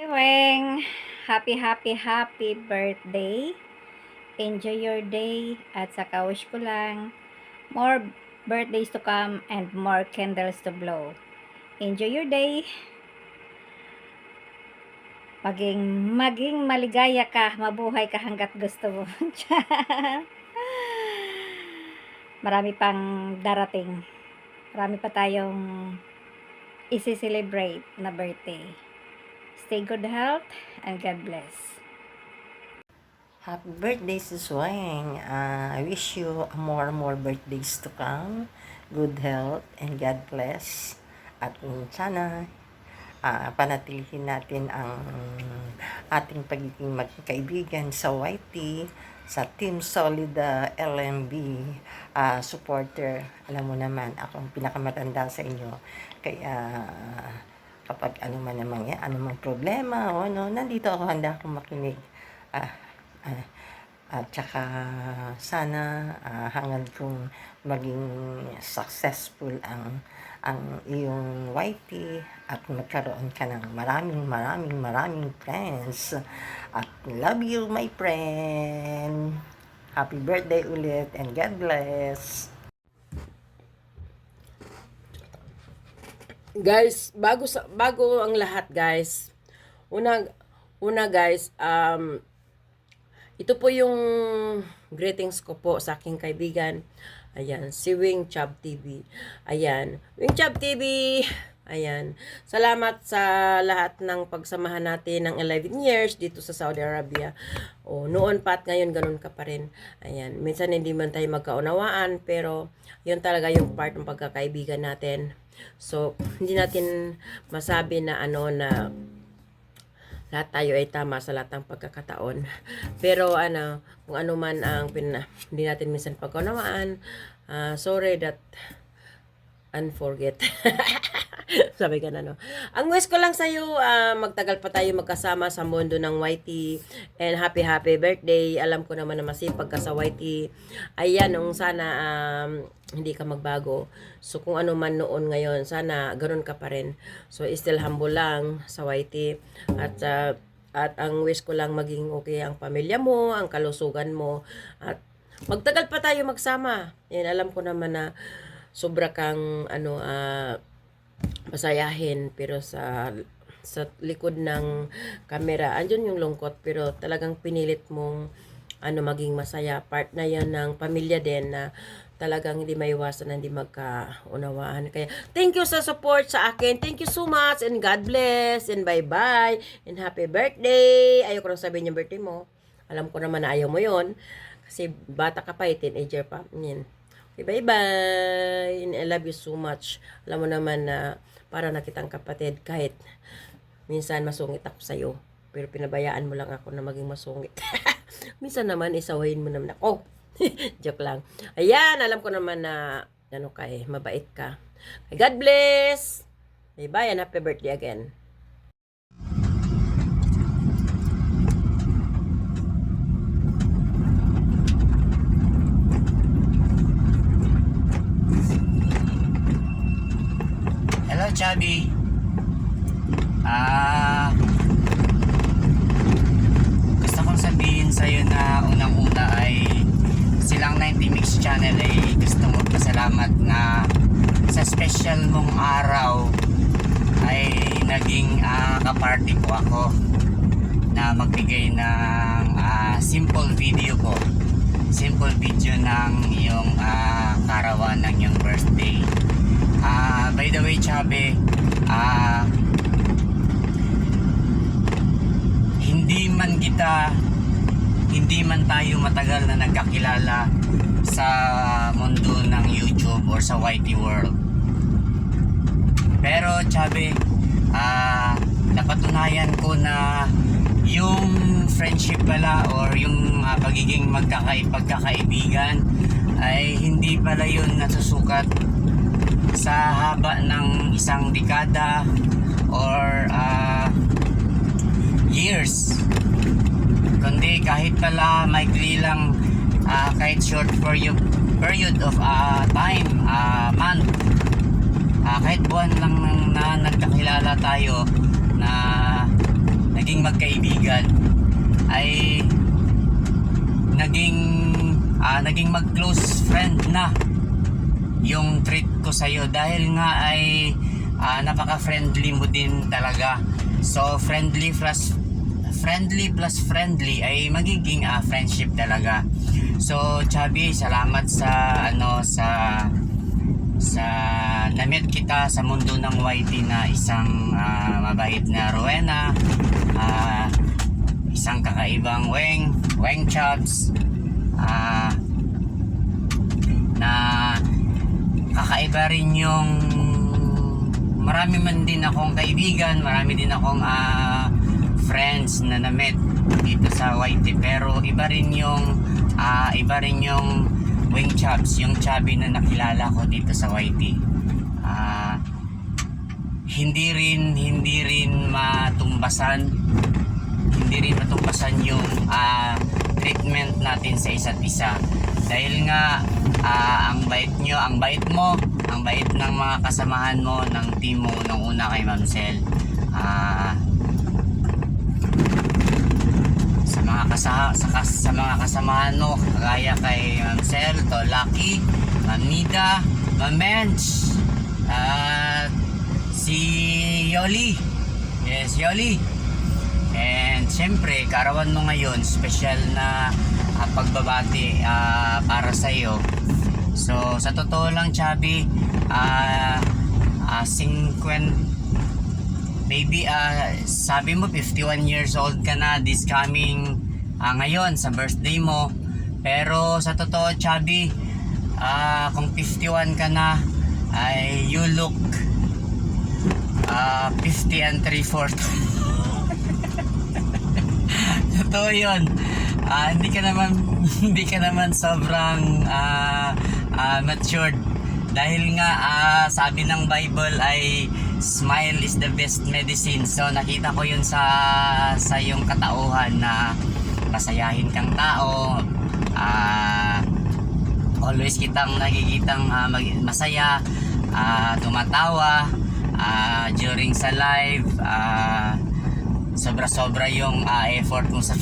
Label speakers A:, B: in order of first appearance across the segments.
A: Weng, happy birthday. Enjoy your day at saka wish ko lang more birthdays to come and more candles to blow. Enjoy your day. Maging maligaya ka, mabuhay ka hanggat gusto mo. Marami pang darating. Marami pa tayong isi-celebrate na birthday. Stay good health and God bless.
B: Happy birthday, Sis Weng. I wish you more birthdays to come. Good health and God bless. At sana panatilihin natin ang ating pagiging magkaibigan sa YT, sa Team Solid LMB supporter. Alam mo naman, ako ang pinakamatanda sa inyo. Kaya kapag ano man naman yan, ano mang problema o ano, nandito ako, handa akong makinig. At saka sana hangad kong maging successful ang iyong YT at magkaroon ka ng maraming friends. At love you, my friend. Happy birthday ulit and God bless.
C: Guys, bago ang lahat, guys. Una guys, ito po yung greetings ko po sa aking kaibigan. Ayan, si Wing Chub TV. Ayan, Wing Chub TV. Ayan, salamat sa lahat ng pagsamahan natin ng 11 years dito sa Saudi Arabia. O, noon pa at ngayon ganun ka pa rin. Ayan, minsan hindi man tayo magkaunawaan, pero yun talaga yung part ng pagkakaibigan natin. So, hindi natin masabi na na lahat tayo ay tama sa lahat ng pagkakataon. Pero kung ano man ang hindi natin minsan pagkaunawaan, sorry that unforget. Sabi ka na, no? Ang wish ko lang sa'yo, magtagal pa tayo magkasama sa mundo ng YT. And happy birthday. Alam ko naman na masipag ka sa YT. Ayan, sana hindi ka magbago. So, kung ano man noon ngayon, sana ganun ka pa rin. So, still humble lang sa YT. At ang wish ko lang maging okay ang pamilya mo, ang kalusugan mo. At magtagal pa tayo magsama. Yan, alam ko naman na sobra kang masayahin, pero sa likod ng camera andyan yung lungkot, pero talagang pinilit mong maging masaya. Part na yan ng pamilya din na talagang hindi maiwasan na hindi magkaunawaan. Kaya thank you sa support sa akin. Thank you so much and God bless and bye bye and happy birthday. Ayoko nang sabihin yung birthday mo. Alam ko naman na ayaw mo yon kasi bata ka pa, teenager pa. Yan. Okay, bye-bye. And I love you so much. Alam mo naman na para na kitang kapatid, kahit minsan masungit ako sa'yo. Pero pinabayaan mo lang ako na maging masungit. Minsan naman, isawahin mo naman ako. Joke lang. Ayan, alam ko naman na mabait ka. God bless. Bye-bye and happy birthday again.
D: Hello, Chubby. Gusto kong sabihin sa'yo na unang-una ay silang 90 Mix Channel ay gusto mo pasalamat na sa special mong araw ay naging kaparty po ako na magbigay ng simple video po. Simple video ng iyong karawan ng iyong birthday. By the way, Chubby, hindi man tayo matagal na nagkakilala sa mundo ng YouTube or sa YT world. Pero, Chubby, napatunayan ko na yung friendship pala or yung pagiging pagkakaibigan ay hindi pala yun nasusukat sa haba ng isang dekada or years, kundi kahit pala maikli lang, kahit short period of time, month, kahit buwan lang na nagkakilala tayo, na naging magkaibigan ay naging mag-close friend na yung treat ko sa'yo, dahil nga ay napaka-friendly mo din talaga. So friendly plus friendly ay magiging friendship talaga. So Chubby, salamat sa na-meet kita sa mundo ng YT na isang mabait na Rowena, isang kakaibang Weng Chubs, na kakaiba rin yung marami man din akong kaibigan, marami din akong friends na na-met dito sa YT, pero iba rin yung Weng Chubs, yung Chubby na nakilala ko dito sa YT. Hindi rin matumbasan yung treatment natin sa isa't isa, dahil nga ang bait mo, ang bait ng mga kasamahan mo, ng team mo nung una kay Ma'am Sel. Sa mga kasamahan mo, kagaya kay Ma'am Sel, to Lucky, Ma'am Nida, Ma'am Mench, at si Yoli. Yes, Yoli. And syempre, kaarawan mo ngayon, special na pagbabati para sa iyo. So sa totoo lang, Chubby, 50, maybe sabi mo 51 years old ka na this coming ngayon sa birthday mo, pero sa totoo, Chubby, kung 51 ka na, ay you look 50 and 3/4. Totoo yun. Hindi ka naman sobrang matured, dahil nga sabi ng Bible ay smile is the best medicine. So nakita ko yun sa yung katauhan na masayahin kang tao, always kitang nakikitang masaya, tumatawa during sa live, sobra-sobra yung effort mo sa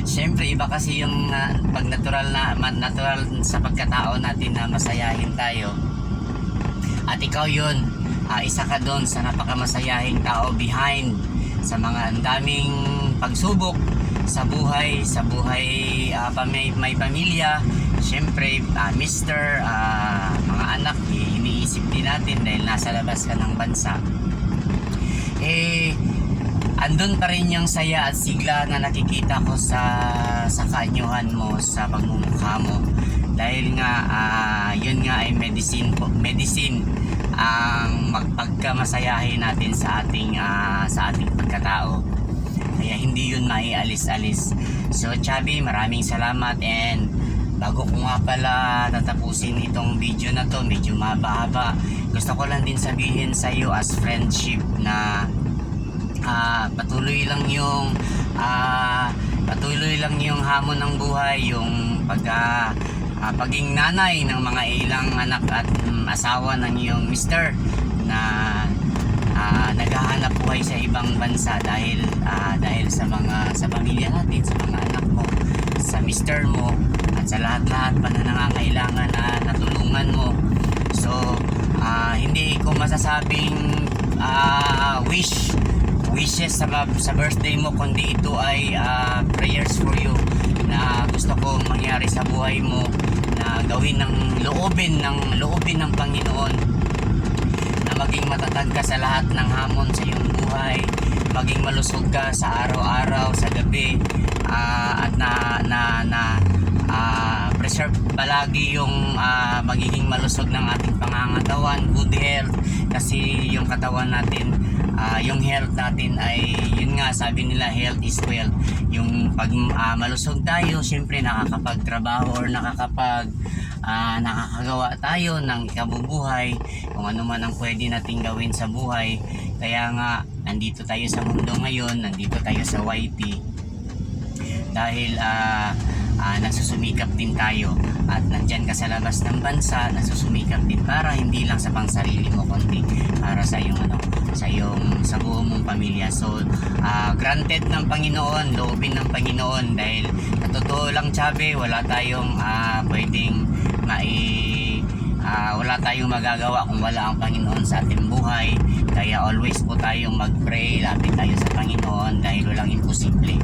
D: syempre iba kasi yung pag natural sa pagkatao natin na masayahin tayo, at ikaw yun, isa ka doon sa napakamasayahing tao behind sa mga ang daming pagsubok sa buhay, may pamilya, syempre mister, mga anak, iniisip din natin dahil nasa labas ka ng bansa. Andun pa rin yung saya at sigla na nakikita ko sa kaanyuhan mo, sa pagmumukha mo, dahil nga yun nga ay medicine ang magpagkamasayahin natin sa ating pagkatao, kaya hindi yun maialis-alis. So Chubby, maraming salamat, and bago ko nga pala tatapusin itong video na to, medyo mahaba, gusto ko lang din sabihin sa iyo as friendship na patuloy lang yung hamon ng buhay, yung paging nanay ng mga ilang anak at asawa ng iyong mister na naghahanap buhay sa ibang bansa dahil sa pamilya natin, sa mga anak mo, sa mister mo, at sa lahat-lahat pa na nangangailangan na natulungan mo. So hindi ko masasabing wishes sa birthday mo, kundi ito ay prayers for you na gusto ko mangyari sa buhay mo, na gawin ng loobin ng Panginoon, na maging matatag ka sa lahat ng hamon sa iyong buhay, maging malusog ka sa araw-araw, sa gabi, at preserve palagi yung magiging malusog ng ating pangangatawan, good health, kasi yung katawan natin, yung health natin ay yun nga, sabi nila health is wealth. Yung pag malusog tayo, syempre nakakapagtrabaho or nakakagawa tayo ng ikabubuhay, kung ano man ang pwede nating gawin sa buhay. Kaya nga nandito tayo sa mundo ngayon, nandito tayo sa YT dahil nagsusumikap din tayo at nandyan ka sa labas ng bansa, nagsusumikap din para hindi lang sa pangsarili mo kundi para sa iyong sa buong mong pamilya. So granted ng Panginoon, loobin ng Panginoon, dahil sa totoo lang, Chabe, wala tayong pwedeng wala tayong magagawa kung wala ang Panginoon sa ating buhay. Kaya always po tayong mag-pray, lapit tayo sa Panginoon, dahil walang imposible.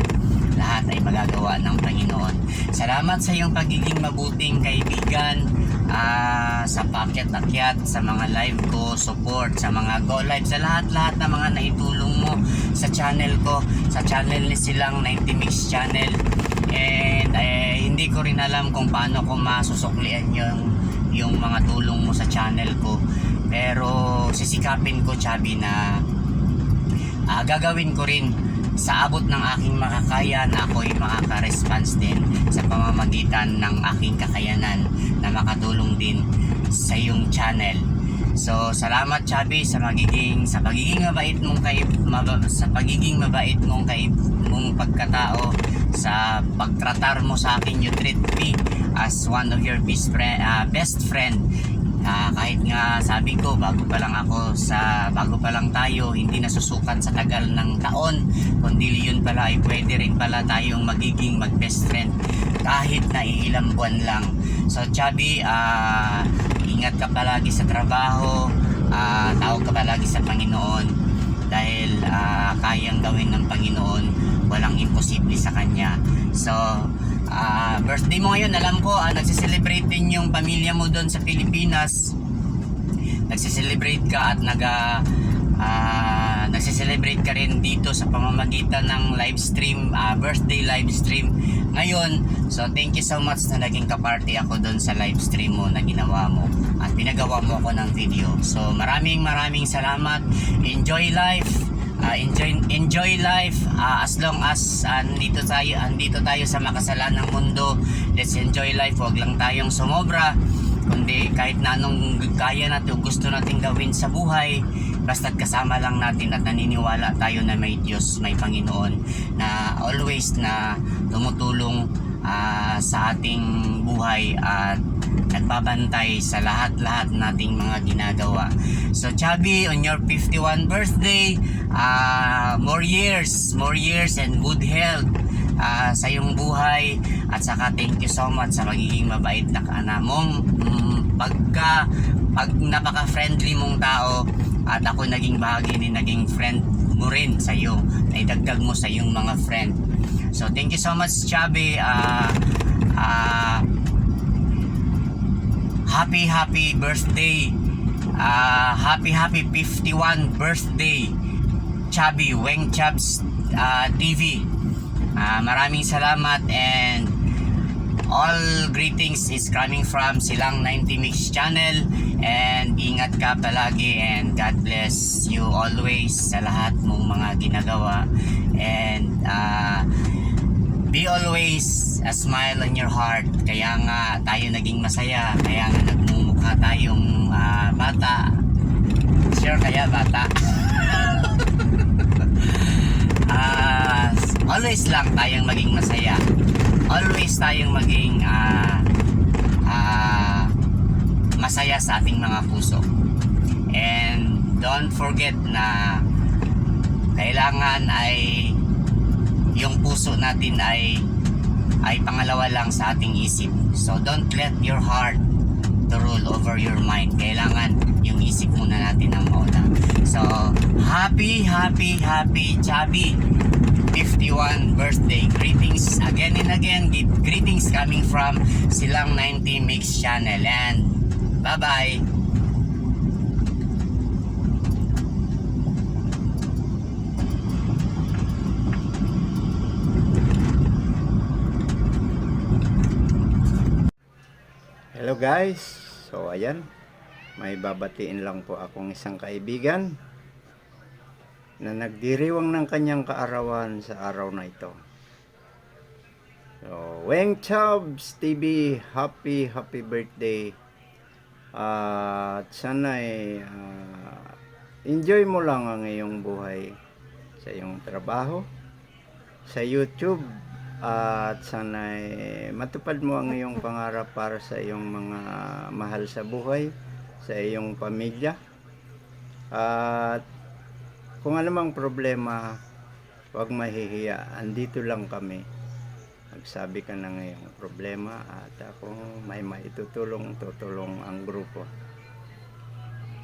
D: Lahat ay magagawa ng Panginoon. Salamat sa iyong pagiging mabuting kaibigan, sa pakyat-akyat, sa mga live ko, support, sa mga go live, sa lahat-lahat na mga naitulong mo sa channel ko, sa channel ni Silang 90 Mix Channel. And hindi ko rin alam kung paano ko masusuklian yung mga tulong mo sa channel ko, pero sisikapin ko, Chabi, na gagawin ko rin sa abot ng aking makakaya na ako'y makaka-response din sa pamamagitan ng aking kakayanan na makatulong din sa iyong channel. So salamat, Chabi, sa pagiging mabait mong pagkatao, sa pagtratar mo sa akin. You treat me as one of your best friend. Kahit nga sabi ko, bago pa lang tayo, hindi nasusukat sa tagal ng taon, kundi yun pala ay pwede rin pala tayong magiging mag-best friend kahit na ilang buwan lang. So Chabi, ingat ka palagi sa trabaho, tawag ka palagi sa Panginoon, dahil kayang gawin ng Panginoon, walang imposible sa Kanya. So birthday mo ngayon, alam ko nagsiselebrate din yung pamilya mo doon sa Pilipinas. Nagsiselebrate ka at nagsiselebrate ka rin dito sa pamamagitan ng live stream, birthday live stream ngayon. So thank you so much na naging kaparty ako doon sa live stream mo na ginawa mo at pinagawa mo ako ng video. So maraming salamat. Enjoy life. Enjoy life, as long as andito tayo sa makasalanang mundo. Let's enjoy life. Huwag lang tayong sumobra, kundi kahit na anong kaya natin, gusto natin gawin sa buhay, basta't kasama lang natin at naniniwala tayo na may Diyos, may Panginoon na always na tumutulong sa ating buhay at nagbabantay sa lahat-lahat nating mga ginagawa. So Chabi, on your 51 birthday, more years and good health sa iyong buhay, at saka thank you so much sa magiging mabait na mong pag napaka-friendly mong tao, at ako naging bahagi din, naging friend mo rin sa iyo, naidagdag mo sa iyong mga friend. So thank you so much, Chabi. Happy birthday, happy 51 birthday, Chabi, Weng Chabs TV. Maraming salamat, and all greetings is coming from Silang 90 Mix Channel, and ingat ka palagi, and God bless you always sa lahat mong mga ginagawa, and be always a smile on your heart. Kaya nga tayo naging masaya, kaya nga nagmumukha tayong bata. Sure, kaya bata. Always lang tayong maging masaya. Always tayong maging masaya sa ating mga puso. And don't forget na kailangan ay yung puso natin ay pangalawa lang sa ating isip. So don't let your heart to rule over your mind. Kailangan yung isip muna natin ang mauna. So happy Chabi 51 birthday. Greetings again and again. Greetings coming from Silang 90 Mix Channel, and bye bye.
E: Hello guys, so ayan, may babatiin lang po akong isang kaibigan na nagdiriwang ng kanyang kaarawan sa araw na ito. So, Weng Chabs TV, happy birthday. At sana enjoy mo lang ang iyong buhay sa iyong trabaho, sa YouTube, at sana'y matupad mo ang iyong pangarap para sa iyong mga mahal sa buhay, sa iyong pamilya. At kung anumang problema, huwag mahihiya. Andito lang kami. Magsabi ka ng iyong problema at kung may maitutulong, tutulong ang grupo.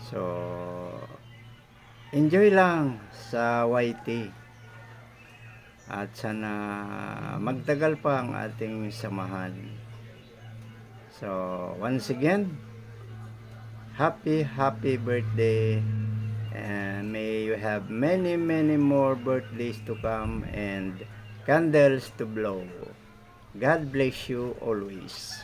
E: So, enjoy lang sa YT. At sana magtagal pa ang ating samahan. So, once again, happy birthday, and may you have many more birthdays to come and candles to blow. God bless you always.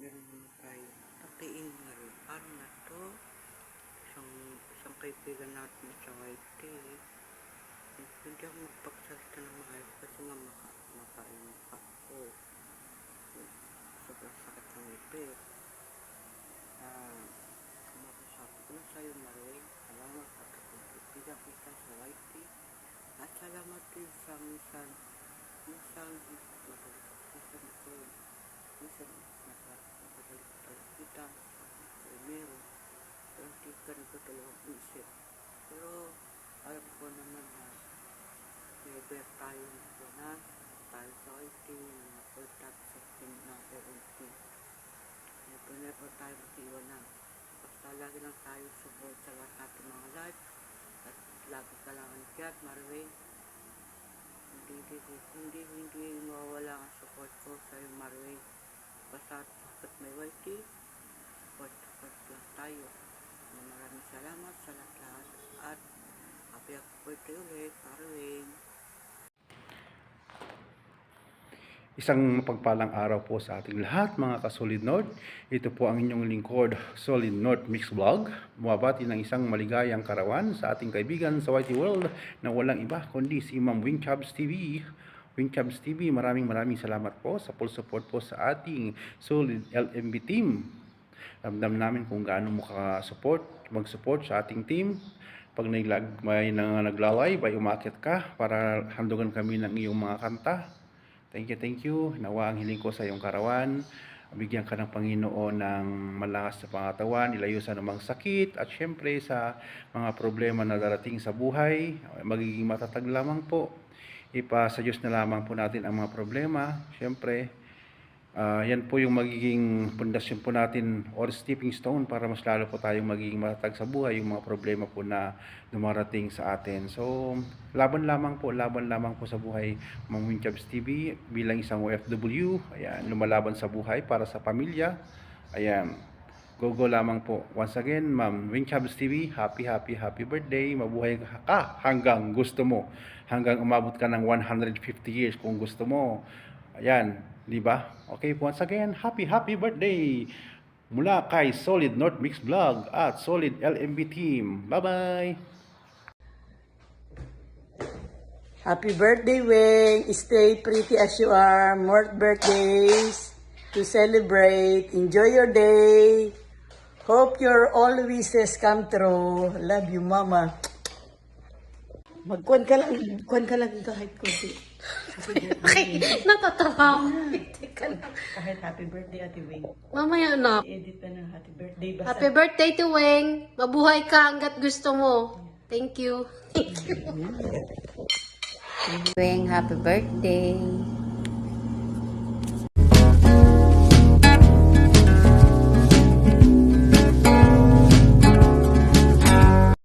B: Meron tayo tatiin na rin. Araw na to, isang kaibigan natin sa YT. Hindi ako magpagsalita ng maayos kasi nga makain pa ako. Sobrang sakit ng ipit. Masasabi ko na sa'yo, Maroy. Salamat at kaibigan kita sa YT. At salamat din sa minsan nakagalit kita primero, pero hindi ka nagkatulong isip. Pero alam ko naman na never tayo nagpunan, tayo sa IT, mga contact sa team na LNP. Never tayo mag-iwanan. Basta lagi lang tayo support sa lahat natin mga live, at lagi ka lang nandiyan, Marwin. Hindi mawawala ang support ko sa iyo, Marwin. Basta at may YT, support lang tayo. Maraming salamat sa lahat at happy birthday ulit, Marwin.
F: Isang mapagpalang araw po sa ating lahat mga ka-Solid North. Ito po ang inyong lingkod, Solid North Mix Vlog. Bumabati ng isang maligayang karawan sa ating kaibigan sa YT World na walang iba kundi si Ma'am Wing Chubs TV. Wing Chubs TV, maraming salamat po sa full support po sa ating Solid LMB team. Ramdam namin kung gaano mo mag-support sa ating team. Pag may nagla-live ay umakyat ka para handugan kami ng iyong mga kanta. Thank you. Nawa ang hiling ko sa iyong karawan. Bigyan ka ng Panginoon ng malakas sa pangatawan, ilayo sa namang sakit, at syempre sa mga problema na darating sa buhay, magiging matatag lamang po. Sa Diyos na lamang po natin ang mga problema. Syempre, yan po yung magiging pundasyon po natin or stepping stone para mas lalo po tayong magiging matatag sa buhay, yung mga problema po na dumarating sa atin. So, laban lamang po sa buhay, Ma'am Wing Chubs TV bilang isang OFW. Ayan, lumalaban sa buhay para sa pamilya. Ayan, go lamang po. Once again, Ma'am Wing Chubs TV, happy birthday. Mabuhay ka hanggang gusto mo. Hanggang umabot ka ng 150 years kung gusto mo. Ayan, di ba? Okay, once again, happy birthday mula kay Solid North Mix Vlog at Solid LMB team. Bye-bye!
G: Happy birthday, Wing! Stay pretty as you are. More birthdays to celebrate. Enjoy your day. Hope your all wishes come true. Love you, Mama. Magkuhan ka lang kahit kunti.
H: Okay, natatawa ako. Teka lang.
G: Kahit happy birthday, Ate Wing.
H: Mamaya na.
G: Edit na ng happy birthday. Basta
H: Happy birthday to Weng. Mabuhay ka hanggat gusto mo. Thank you.
A: Wing, happy birthday.